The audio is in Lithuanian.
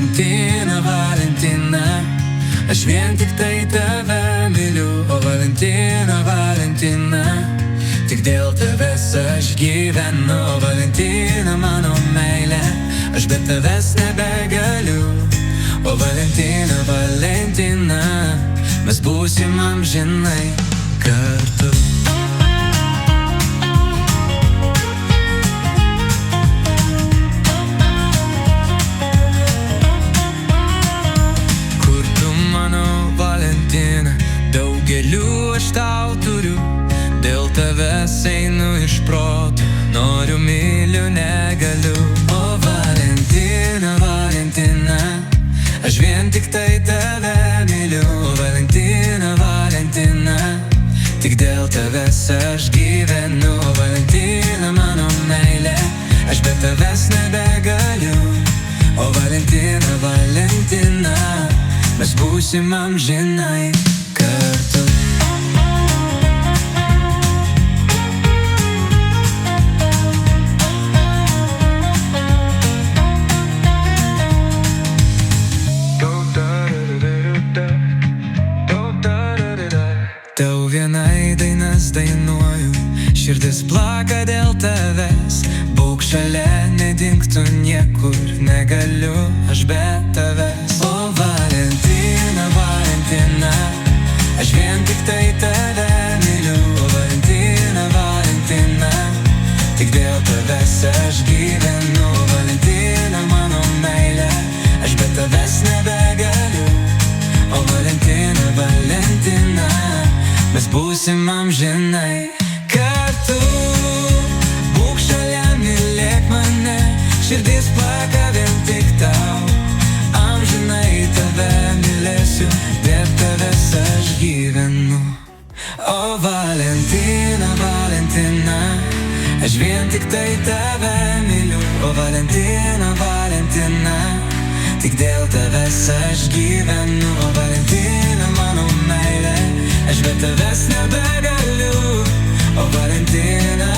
Valentina, Valentina, aš vien tik tai tave myliu. O Valentina, Valentina, tik dėl tavęs aš gyvenu. O Valentina, mano meilė, aš be tavęs nebegaliu. O Valentina, Valentina, mes būsim amžinai kartu. Kur tu, mano Valentina, daugeliu aš tau turiu. Dėl tavęs einu iš proto, noriu, myliu, negaliu. O Valentina, Valentina, aš vien tik tai tave myliu. O Valentina, Valentina, tik dėl tavęs aš gyvenu. O Valentina, mano meilė, aš be tavęs nebegaliu. O Valentina, Valentina, mes būsim amžinai kartu. Tau vienai dainas dainuoju, širdis plaka dėl tavęs. Būk šalia, nedink tu niekur, negaliu aš be tavęs. O Valentina, Valentina, aš vien tik tai tave myliu. O Valentina, Valentina, tik dėl tavęs aš gyvenu. O Valentina, mano meilė, aš be tavęs nebegaliu. O Valentina, Valentina, mes būsim amžinai kartu. Būk šalia, mylėk mane, širdis plaka vien tik tau. Amžinai tave mylėsiu, dėl tavęs aš gyvenu. O Valentina, Valentina, aš vien tik tai tave myliu. O Valentina, Valentina, tik dėl tavęs aš gyvenu. O Valentina, mano meilė, aš be tavęs nebegaliu. O Valentina,